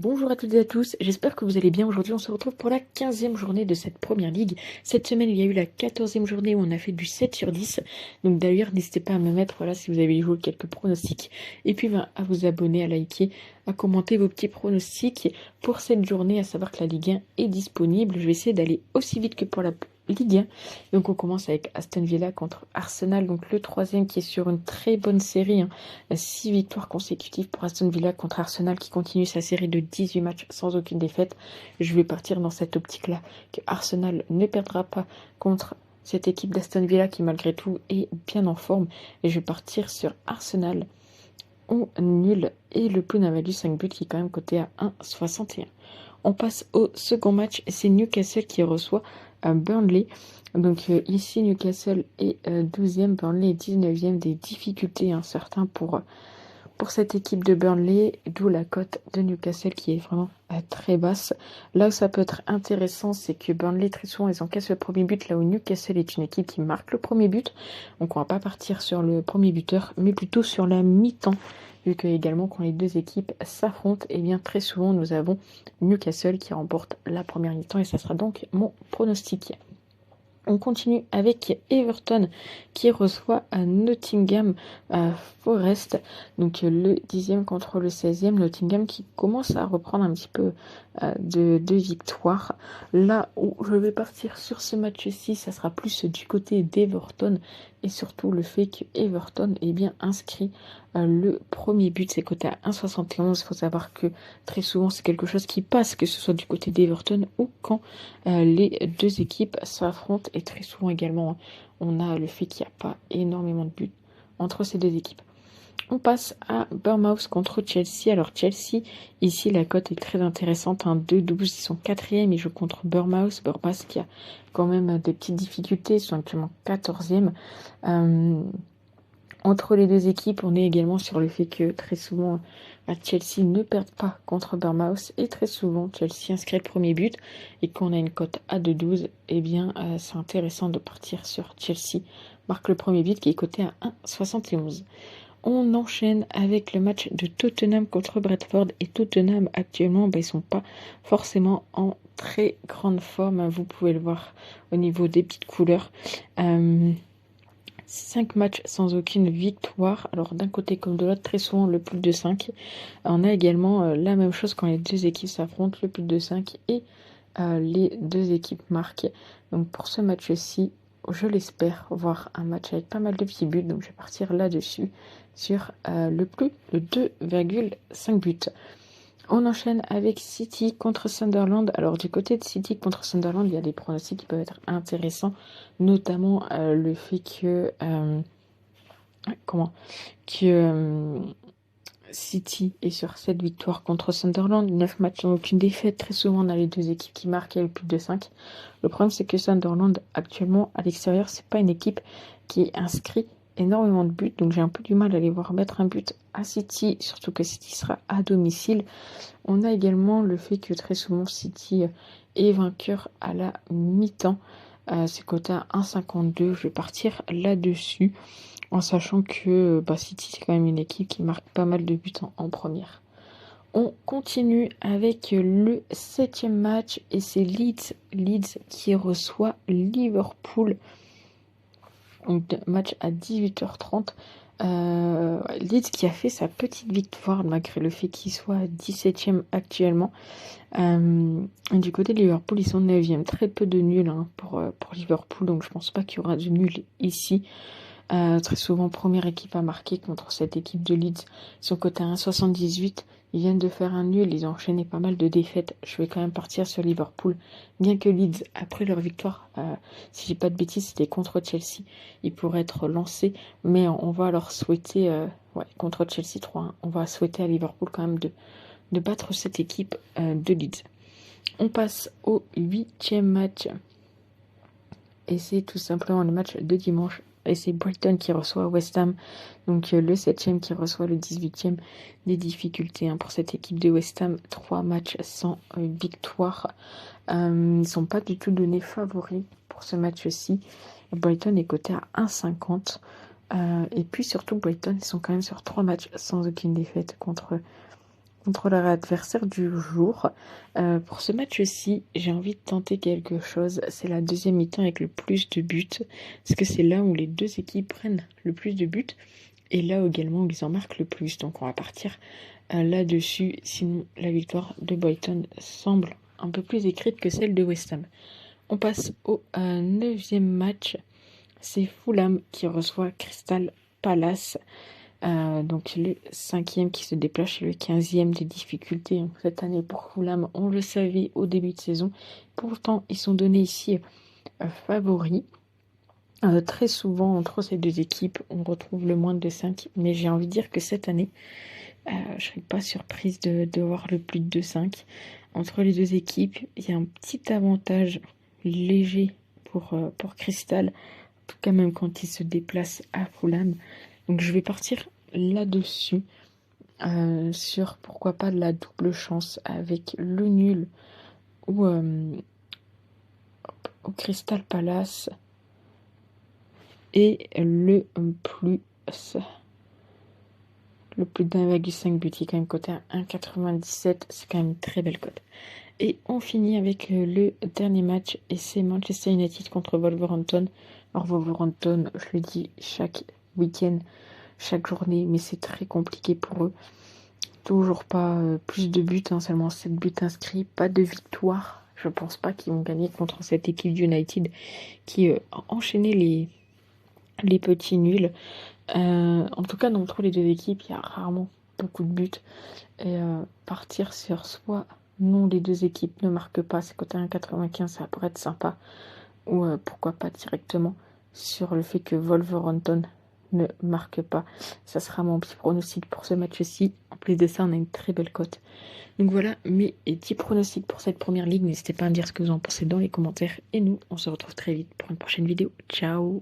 Bonjour à toutes et à tous, j'espère que vous allez bien. Aujourd'hui, on se retrouve pour la 15e journée de cette première ligue. Cette semaine, il y a eu la 14e journée où on a fait du 7 sur 10. Donc d'ailleurs, n'hésitez pas à me mettre, voilà, si vous avez joué quelques pronostics. Et puis à vous abonner, à liker, à commenter vos petits pronostics pour cette journée, à savoir que la Ligue 1 est disponible. Je vais essayer d'aller aussi vite que pour la Ligue 1. Donc on commence avec Aston Villa contre Arsenal, donc le troisième qui est sur une très bonne série, hein. 6 victoires consécutives pour Aston Villa contre Arsenal qui continue sa série de 18 matchs sans aucune défaite. Je vais partir dans cette optique-là que Arsenal ne perdra pas contre cette équipe d'Aston Villa qui malgré tout est bien en forme. Et je vais partir sur Arsenal ou nul et le pool n'a valu 5 buts qui est quand même coté à 1,61. On passe au second match, c'est Newcastle qui reçoit Burnley. Donc ici Newcastle est 12e, Burnley est 19e, des difficultés certaines pour cette équipe de Burnley, d'où la cote de Newcastle qui est vraiment très basse. Là où ça peut être intéressant, c'est que Burnley, très souvent, ils encaissent le premier but, là où Newcastle est une équipe qui marque le premier but. Donc on va pas partir sur le premier buteur, mais plutôt sur la mi-temps, vu que également quand les deux équipes s'affrontent, et bien très souvent nous avons Newcastle qui remporte la première mi-temps, et ça sera donc mon pronostic. On continue avec Everton qui reçoit à Nottingham Forest. Donc le 10e contre le 16e. Nottingham qui commence à reprendre un petit peu de victoire. Là où je vais partir sur ce match-ci, ça sera plus du côté d'Everton. Et surtout le fait que Everton ait bien inscrit le premier but. C'est coté à 1,71. Il faut savoir que très souvent c'est quelque chose qui passe, que ce soit du côté d'Everton ou quand les deux équipes s'affrontent. Et très souvent également, on a le fait qu'il n'y a pas énormément de buts entre ces deux équipes. On passe à Bournemouth contre Chelsea. Alors Chelsea, ici la cote est très intéressante, 2,12, ils sont 4e, ils jouent contre Bournemouth. Bournemouth qui a quand même des petites difficultés, ils sont actuellement 14e. Entre les deux équipes, on est également sur le fait que très souvent Chelsea ne perd pas contre Bournemouth et très souvent Chelsea inscrit le premier but et quand on a une cote à 2,12, eh bien c'est intéressant de partir sur Chelsea marque le premier but qui est coté à 1,71. On enchaîne avec le match de Tottenham contre Brentford et Tottenham actuellement ils sont pas forcément en très grande forme, vous pouvez le voir au niveau des petites couleurs. 5 matchs sans aucune victoire. Alors d'un côté comme de l'autre, très souvent le plus de 5. On a également la même chose quand les deux équipes s'affrontent, le plus de 5 et les deux équipes marquent. Donc pour ce match-ci, je l'espère voir un match avec pas mal de petits buts. Donc je vais partir là-dessus sur le plus de 2,5 buts. On enchaîne avec City contre Sunderland. Alors du côté de City contre Sunderland, il y a des pronostics qui peuvent être intéressants, notamment le fait que City est sur 7 victoires contre Sunderland, 9 matchs sans aucune défaite. Très souvent on a les deux équipes qui marquent avec plus de 5. Le problème c'est que Sunderland actuellement à l'extérieur, c'est pas une équipe qui inscrit énormément de buts, donc j'ai un peu du mal à les voir mettre un but à City, surtout que City sera à domicile. On a également le fait que très souvent City est vainqueur à la mi-temps. C'est coté à 1,52. Je vais partir là-dessus en sachant que City c'est quand même une équipe qui marque pas mal de buts en première. On continue avec le 7e match et c'est Leeds qui reçoit Liverpool. Donc match à 18h30. Leeds qui a fait sa petite victoire malgré le fait qu'il soit 17e actuellement. Du côté de Liverpool, ils sont 9e. Très peu de nuls pour Liverpool, donc je pense pas qu'il y aura de nuls ici. Très souvent, première équipe à marquer contre cette équipe de Leeds. Ils sont cotés à 1,78. Ils viennent de faire un nul, ils ont enchaîné pas mal de défaites. Je vais quand même partir sur Liverpool. Bien que Leeds, après leur victoire, si j'ai pas de bêtises, c'était contre Chelsea, ils pourraient être lancés. Mais on va leur souhaiter, contre Chelsea 3-1, on va souhaiter à Liverpool quand même de battre cette équipe de Leeds. On passe au 8e match. Et c'est tout simplement le match de dimanche. Et c'est Brighton qui reçoit West Ham. Donc le 7e qui reçoit le 18e. Des difficultés pour cette équipe de West Ham. 3 matchs sans victoire. Ils ne sont pas du tout donnés favoris pour ce match-ci. Brighton est coté à 1,50. Et puis surtout Brighton, ils sont quand même sur 3 matchs sans aucune défaite contre contre leur adversaire du jour. Pour ce match-ci, j'ai envie de tenter quelque chose. C'est la deuxième mi-temps avec le plus de buts. Parce que c'est là où les deux équipes prennent le plus de buts. Et là également où ils en marquent le plus. Donc on va partir là-dessus. Sinon, la victoire de Brighton semble un peu plus écrite que celle de West Ham. On passe au 9e match. C'est Fulham qui reçoit Crystal Palace. Donc le 5e qui se déplace, le 15e des difficultés cette année pour Fulham. On le savait au début de saison. Pourtant, ils sont donnés ici favoris. Très souvent, entre ces deux équipes, on retrouve le moins de 5. Mais j'ai envie de dire que cette année, je ne serais pas surprise de voir le plus de 5. Entre les deux équipes, il y a un petit avantage léger pour Crystal, en tout cas même quand il se déplace à Fulham. Donc je vais partir là-dessus, sur pourquoi pas de la double chance avec le nul ou au Crystal Palace et le plus d'1,5 but, qui est quand même coté à 1,97, c'est quand même une très belle cote. Et on finit avec le dernier match, et c'est Manchester United contre Wolverhampton. Alors Wolverhampton, je le dis chaque week-end, chaque journée, mais c'est très compliqué pour eux. Toujours pas plus de buts, seulement 7 buts inscrits, pas de victoire. Je pense pas qu'ils vont gagner contre cette équipe d'United qui a enchaîné les petits nuls. En tout cas, entre les deux équipes, il y a rarement beaucoup de buts. Et partir sur soit non, les deux équipes ne marquent pas, c'est côté 1,95, ça pourrait être sympa. Ou pourquoi pas directement sur le fait que Wolverhampton ne marque pas. Ça sera mon petit pronostic pour ce match-ci. En plus de ça, on a une très belle cote. Donc voilà mes 10 pronostics pour cette première ligue. N'hésitez pas à me dire ce que vous en pensez dans les commentaires. Et nous, on se retrouve très vite pour une prochaine vidéo. Ciao!